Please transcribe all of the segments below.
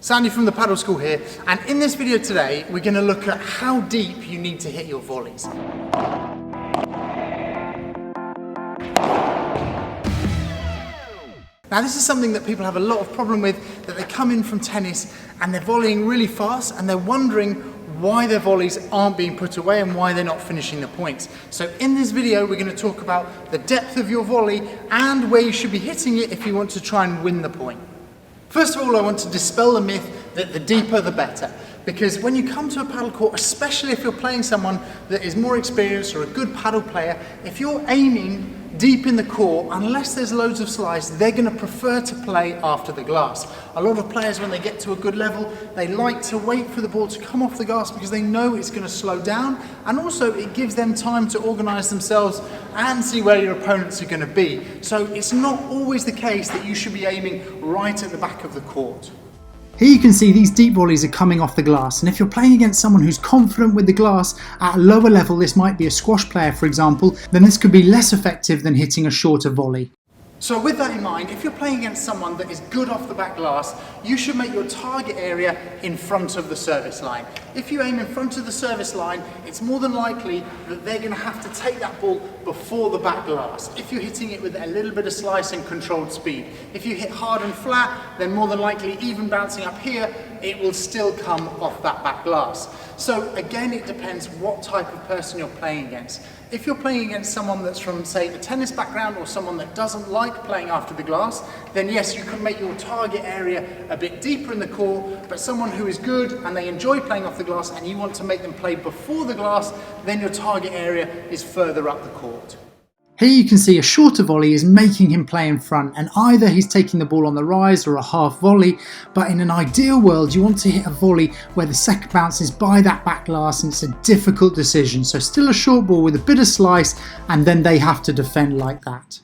Sandy from the Padel School here, and in this video today we're going to look at how deep you need to hit your volleys. Now this is something that people have a lot of problem with, that they come in from tennis and they're volleying really fast and they're wondering why their volleys aren't being put away and why they're not finishing the points. So in this video we're going to talk about the depth of your volley and where you should be hitting it if you want to try and win the point. First of all, I want to dispel the myth that the deeper the better, because when you come to a paddle court, especially if you're playing someone that is more experienced or a good paddle player, if you're aiming deep in the court, unless there's loads of slice, they're going to prefer to play after the glass. A lot of players, when they get to a good level, they like to wait for the ball to come off the glass because they know it's going to slow down, and also it gives them time to organise themselves and see where your opponents are going to be. So it's not always the case that you should be aiming right at the back of the court. Here you can see these deep volleys are coming off the glass, and if you're playing against someone who's confident with the glass at a lower level, this might be a squash player for example, then this could be less effective than hitting a shorter volley. So with that in mind, if you're playing against someone that is good off the back glass, you should make your target area in front of the service line. If you aim in front of the service line, it's more than likely that they're going to have to take that ball before the back glass. If you're hitting it with a little bit of slice and controlled speed. If you hit hard and flat, then more than likely, even bouncing up here, it will still come off that back glass. So again, it depends what type of person you're playing against. If you're playing against someone that's from, say, a tennis background or someone that doesn't like playing after the glass, then yes, you can make your target area a bit deeper in the court, but someone who is good and they enjoy playing off the glass and you want to make them play before the glass, then your target area is further up the court. Here you can see a shorter volley is making him play in front, and either he's taking the ball on the rise or a half volley, but in an ideal world you want to hit a volley where the second bounce is by that back glass, and it's a difficult decision. So still a short ball with a bit of slice, and then they have to defend like that.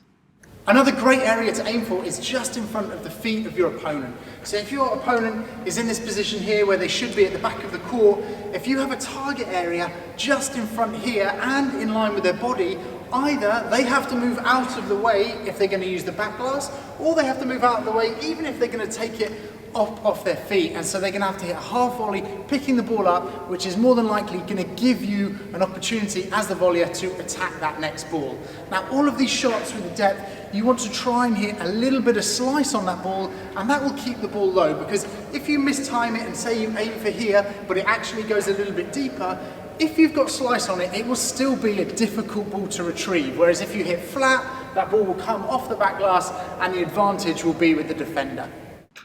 Another great area to aim for is just in front of the feet of your opponent. So if your opponent is in this position here where they should be at the back of the court, if you have a target area just in front here and in line with their body, either they have to move out of the way if they're going to use the back glass, or they have to move out of the way even if they're going to take it off their feet, and so they're going to have to hit a half volley, picking the ball up, which is more than likely going to give you an opportunity as the volleyer to attack that next ball. Now all of these shots with the depth, you want to try and hit a little bit of slice on that ball, and that will keep the ball low, because if you mistime it and say you aim for here but it actually goes a little bit deeper, if you've got slice on it, it will still be a difficult ball to retrieve, whereas if you hit flat, that ball will come off the back glass and the advantage will be with the defender.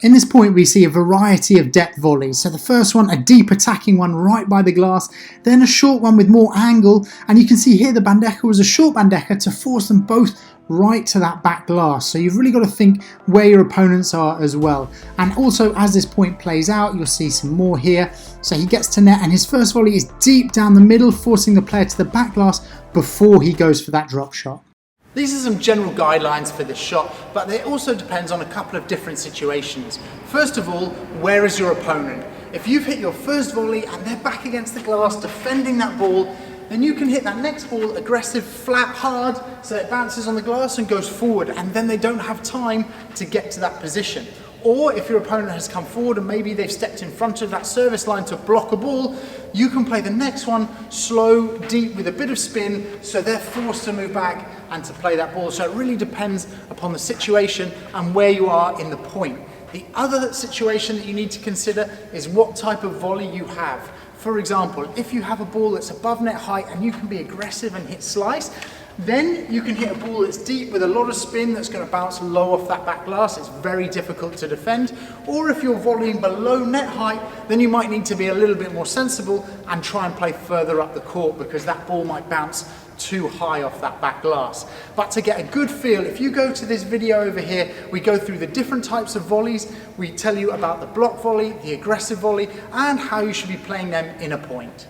In this point we see a variety of depth volleys. So the first one, a deep attacking one right by the glass, then a short one with more angle, and you can see here the bandeja was a short bandeja to force them both right to that back glass. So you've really got to think where your opponents are as well. And also as this point plays out, you'll see some more here. So he gets to net and his first volley is deep down the middle, forcing the player to the back glass before he goes for that drop shot. These are some general guidelines for this shot, but it also depends on a couple of different situations. First of all, where is your opponent? If you've hit your first volley and they're back against the glass defending that ball, then you can hit that next ball aggressive, flat, hard, so it bounces on the glass and goes forward, and then they don't have time to get to that position. Or if your opponent has come forward and maybe they've stepped in front of that service line to block a ball, you can play the next one slow, deep, with a bit of spin, so they're forced to move back and to play that ball. So it really depends upon the situation and where you are in the point. The other situation that you need to consider is what type of volley you have. For example, if you have a ball that's above net height and you can be aggressive and hit slice, then you can hit a ball that's deep with a lot of spin that's going to bounce low off that back glass. It's very difficult to defend. Or if you're volleying below net height, then you might need to be a little bit more sensible and try and play further up the court, because that ball might bounce too high off that back glass. But to get a good feel, if you go to this video over here, we go through the different types of volleys. We tell you about the block volley, the aggressive volley, and how you should be playing them in a point.